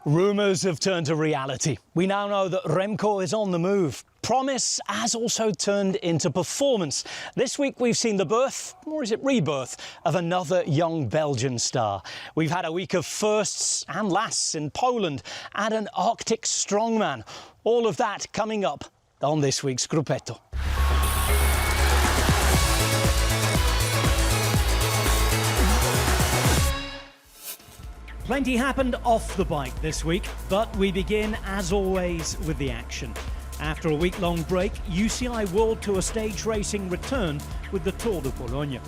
Rumours have turned to reality. We now know that Remco is on the move. Promise has also turned into performance. This week we've seen the birth, or is it rebirth, of another young Belgian star. We've had a week of firsts and lasts in Poland and an Arctic strongman. All of that coming up on this week's Gruppetto. Plenty happened off the bike this week, but we begin, as always, with the action. After a week-long break, UCI World Tour stage racing returned with the Tour de Pologne.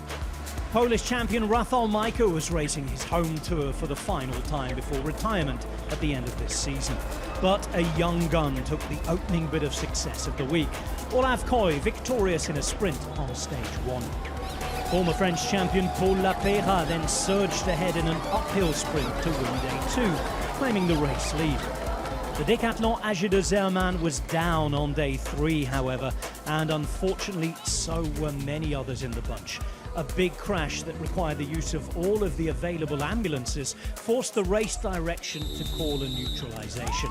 Polish champion Rafał Majka was racing his home tour for the final time before retirement at the end of this season. But a young gun took the opening bit of success of the week. Olav Koy victorious in a sprint on stage one. Former French champion Paul Lapeyra then surged ahead in an uphill sprint to win day two, claiming the race lead. The Decathlon Age de Zermatt was down on day three, however, and unfortunately so were many others in the bunch. A big crash that required the use of all of the available ambulances forced the race direction to call a neutralisation.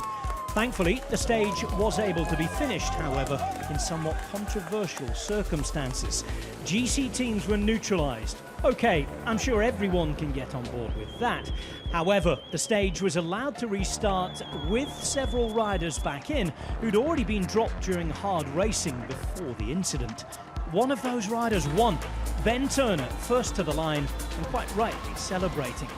Thankfully, the stage was able to be finished, however, in somewhat controversial circumstances. GC teams were neutralised. OK, I'm sure everyone can get on board with that. However, the stage was allowed to restart with several riders back in who'd already been dropped during hard racing before the incident. One of those riders won. Ben Turner, first to the line and quite rightly celebrating.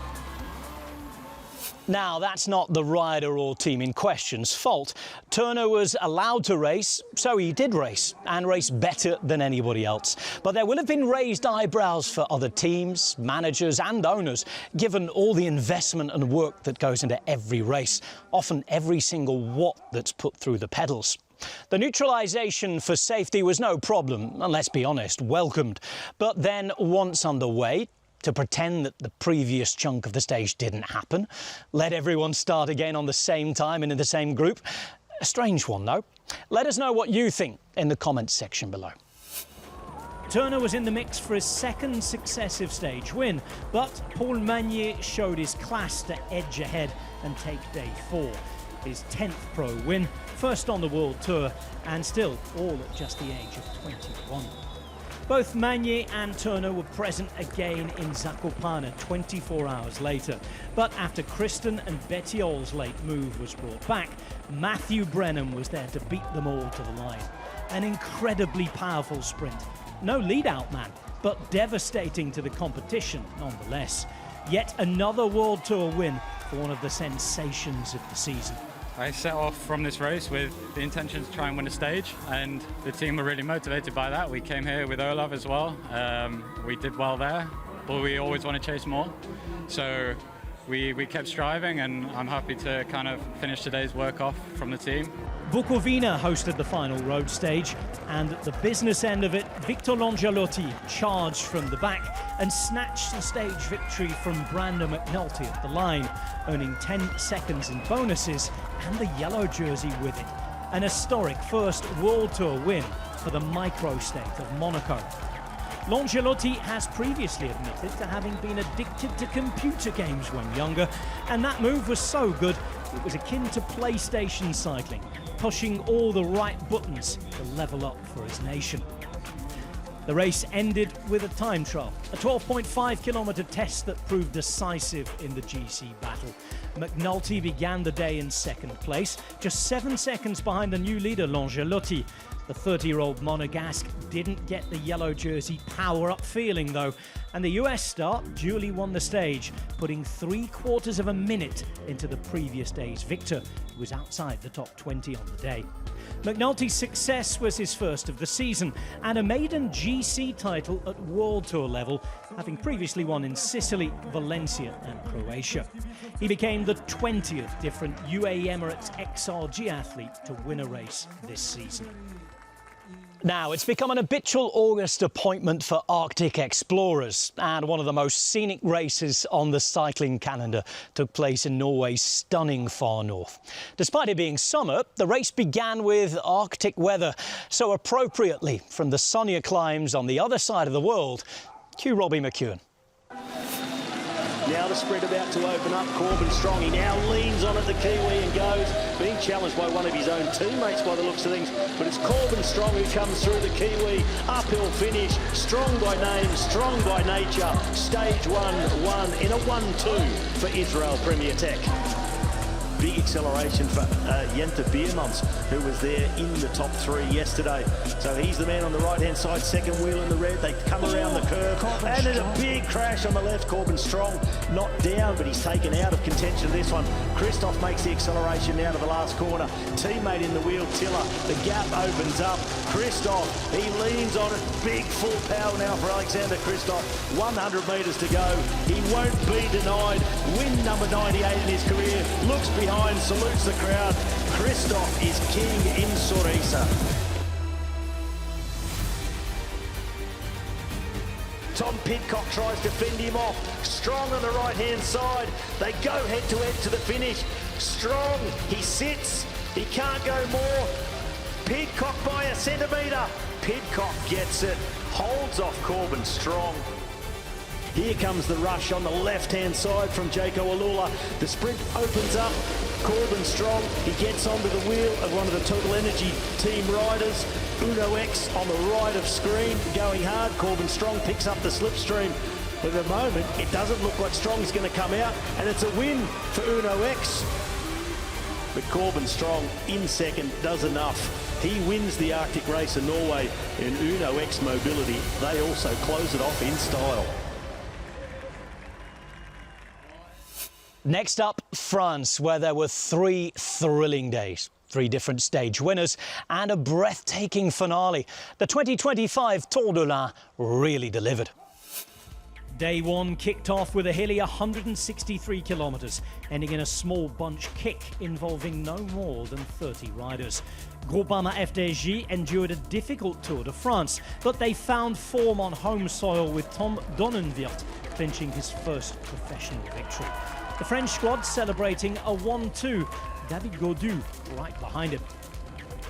Now, that's not the rider or team in question's fault. Turner was allowed to race, so he did race, and race better than anybody else. But there will have been raised eyebrows for other teams, managers and owners, given all the investment and work that goes into every race, often every single watt that's put through the pedals. The neutralisation for safety was no problem, and let's be honest, welcomed. But then, once underway, to pretend that the previous chunk of the stage didn't happen, let everyone start again on the same time and in the same group. A strange one, though. Let us know what you think in the comments section below. Turner was in the mix for his second successive stage win, but Paul Magnier showed his class to edge ahead and take day four. His 10th pro win, first on the World Tour, and still all at just the age of 21. Both Magnier and Turner were present again in Zakopane 24 hours later. But after Kristen and Bettiol's late move was brought back, Matthew Brennan was there to beat them all to the line. An incredibly powerful sprint. No lead-out man, but devastating to the competition nonetheless. Yet another World Tour win for one of the sensations of the season. I set off from this race with the intention to try and win a stage, and the team were really motivated by that. We came here with Olav as well. We did well there, but we always want to chase more. So we kept striving, and I'm happy to kind of finish today's work off from the team. Bukovina hosted the final road stage, and at the business end of it, Victor Longelotti charged from the back and snatched the stage victory from Brandon McNulty at the line, earning 10 seconds in bonuses and the yellow jersey with it. An historic first World Tour win for the micro-state of Monaco. Longelotti has previously admitted to having been addicted to computer games when younger, and that move was so good it was akin to PlayStation cycling, pushing all the right buttons to level up for his nation. The race ended with a time trial, a 12.5-kilometre test that proved decisive in the GC battle. McNulty began the day in second place, just 7 seconds behind the new leader Longelotti. The 30-year-old Monegasque didn't get the yellow jersey power-up feeling, though, and the US star duly won the stage, putting 3/4 of a minute into the previous day's victor, who was outside the top 20 on the day. McNulty's success was his first of the season, and a maiden GC title at World Tour level, having previously won in Sicily, Valencia and Croatia. He became the 20th different UAE Emirates XRG athlete to win a race this season. Now, it's become an habitual August appointment for Arctic explorers, and one of the most scenic races on the cycling calendar took place in Norway's stunning far north. Despite it being summer, the race began with Arctic weather, so appropriately from the sunnier climes on the other side of the world. Cue Robbie McEwen. Now the sprint about to open up. Corbin Strong, he now leans on it, the Kiwi, and goes. Being challenged by one of his own teammates by the looks of things. But it's Corbin Strong who comes through the Kiwi. Uphill finish. Strong by name, strong by nature. Stage 1-1 in a 1-2 for Israel Premier Tech. Big acceleration for Jente Biermans, who was there in the top 3 yesterday. So he's the man on the right-hand side, second wheel in the red. They come around the curve, and there's a big crash on the left. Corbin Strong not down, but he's taken out of contention this one. Christoph makes the acceleration now to the last corner. Teammate in the wheel, Tiller. The gap opens up. Christoph, he leans on it. Big full power now for Alexander Christoph. 100 metres to go. He won't be denied. Win number 98 in his career. Looks behind, salutes the crowd. Christoph is king in Sorisa. Tom Pidcock tries to fend him off. Strong on the right-hand side. They go head-to-head to the finish. Strong, he sits. He can't go more. Pidcock by a centimetre. Pidcock gets it. Holds off Corbin Strong. Here comes the rush on the left-hand side from Jaco Alula. The sprint opens up. Corbin Strong, he gets onto the wheel of one of the Total Energy team riders. Uno X on the right of screen, going hard. Corbin Strong picks up the slipstream. But at the moment, it doesn't look like Strong's going to come out, and it's a win for Uno X. But Corbin Strong in second does enough. He wins the Arctic Race of Norway in Uno X Mobility. They also close it off in style. Next up, France, where there were 3 thrilling days. 3 different stage winners and a breathtaking finale. The 2025 Tour de l'Ain really delivered. Day 1 kicked off with a hilly 163 kilometres, ending in a small bunch kick involving no more than 30 riders. Groupama FDJ endured a difficult Tour de France, but they found form on home soil with Tom Donenwirt clinching his first professional victory. The French squad celebrating a 1-2, David Gaudu right behind him.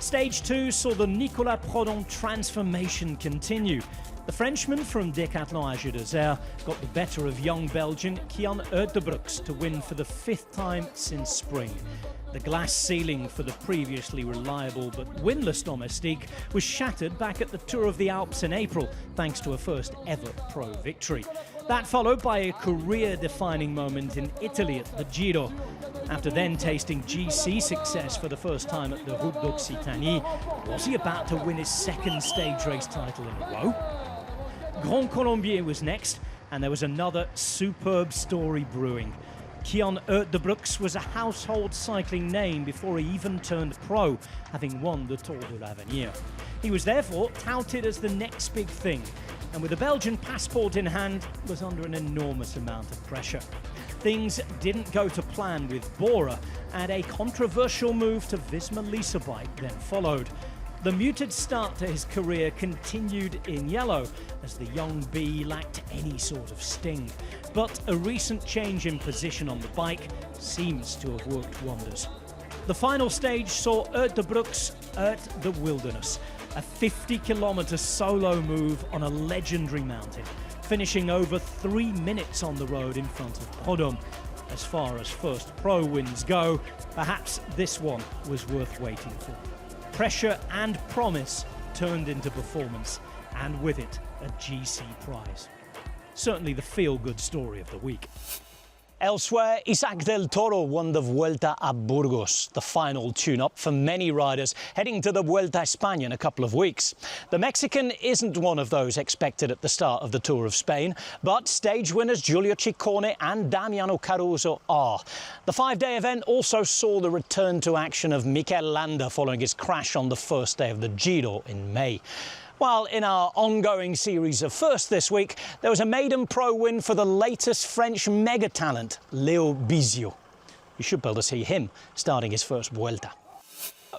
Stage 2 saw the Nicolas Prodon transformation continue. The Frenchman from Decathlon Age d'Azur got the better of young Belgian Kian Uijtdebroeks to win for the 5th time since spring. The glass ceiling for the previously reliable but winless domestique was shattered back at the Tour of the Alps in April, thanks to a first ever pro victory. That followed by a career-defining moment in Italy at the Giro. After then tasting GC success for the first time at the Route d'Occitanie, was he about to win his 2nd stage race title in a row? Grand Colombier was next, and there was another superb story brewing. Kian Uijtdebroeks was a household cycling name before he even turned pro, having won the Tour de l'Avenir. He was therefore touted as the next big thing, and with a Belgian passport in hand, was under an enormous amount of pressure. Things didn't go to plan with Bora, and a controversial move to Visma Lease bike then followed. The muted start to his career continued in yellow, as the young bee lacked any sort of sting. But a recent change in position on the bike seems to have worked wonders. The final stage saw Uijtdebroeks at the Wilderness, a 50-kilometre solo move on a legendary mountain, finishing over 3 minutes on the road in front of Prodom. As far as first pro wins go, perhaps this one was worth waiting for. Pressure and promise turned into performance, and with it, a GC prize. Certainly the feel-good story of the week. Elsewhere, Isaac del Toro won the Vuelta a Burgos, the final tune-up for many riders heading to the Vuelta A Espana in a couple of weeks. The Mexican isn't one of those expected at the start of the Tour of Spain, but stage winners Giulio Ciccone and Damiano Caruso are. The 5-day event also saw the return to action of Mikel Landa following his crash on the first day of the Giro in May. While in our ongoing series of firsts this week, there was a maiden pro win for the latest French mega-talent, Leo Bizio. You should be able to see him starting his first Vuelta.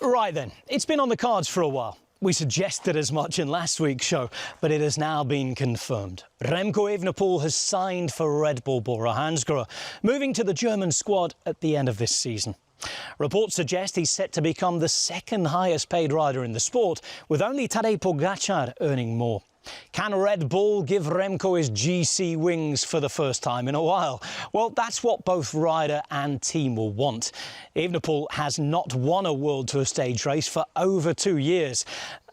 Right then, it's been on the cards for a while. We suggested as much in last week's show, but it has now been confirmed. Remco Evenepoel has signed for Red Bull Bull-Bora-Hansgrohe, moving to the German squad at the end of this season. Reports suggest he's set to become the 2nd highest paid rider in the sport, with only Tadej Pogacar earning more. Can Red Bull give Remco his GC wings for the first time in a while? Well, that's what both rider and team will want. Evenepoel has not won a World Tour stage race for over 2 years.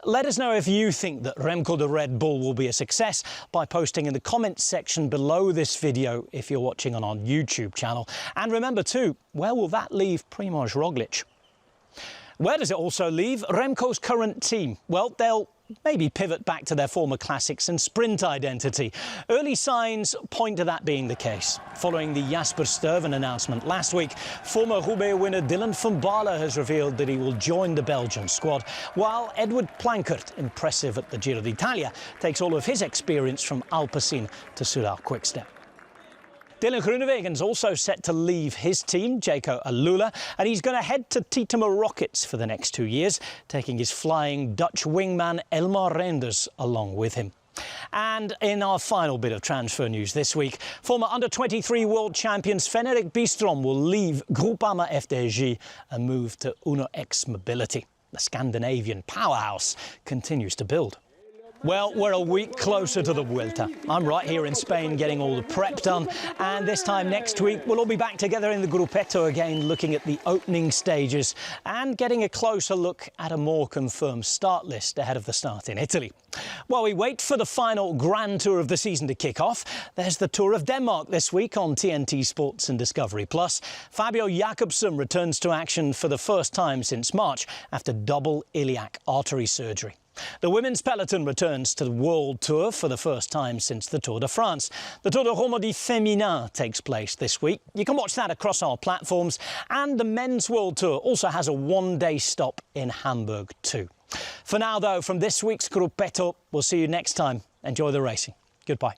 Let us know if you think that Remco the Red Bull will be a success by posting in the comments section below this video if you're watching on our YouTube channel. And remember too, where will that leave Primož Roglič? Where does it also leave Remco's current team? Well, they'll maybe pivot back to their former classics and sprint identity. Early signs point to that being the case. Following the Jasper Stuyven announcement last week, former Roubaix winner Dylan van Baarle has revealed that he will join the Belgian squad, while Edward Plankert, impressive at the Giro D'Italia, takes all of his experience from Alpecin to Soudal-QuickStep. Dylan Groenewegen's also set to leave his team, Jaco Alula, and he's going to head to Titema Rockets for the next 2 years, taking his flying Dutch wingman Elmar Reinders along with him. And in our final bit of transfer news this week, former under-23 world champion Sven-Erik Byström will leave Groupama FDJ and move to Uno X Mobility. The Scandinavian powerhouse continues to build. Well, we're a week closer to the Vuelta. I'm right here in Spain getting all the prep done, and this time next week we'll all be back together in the Gruppetto again, looking at the opening stages and getting a closer look at a more confirmed start list ahead of the start in Italy. While we wait for the final Grand Tour of the season to kick off, there's the Tour of Denmark this week on TNT Sports and Discovery+. Fabio Jakobsen returns to action for the first time since March after double iliac artery surgery. The women's peloton returns to the World Tour for the first time since the Tour de France. The Tour de Romandie Féminin takes place this week. You can watch that across our platforms, and the men's World Tour also has a one-day stop in Hamburg too. For now, though, from this week's Gruppetto, we'll see you next time. Enjoy the racing. Goodbye.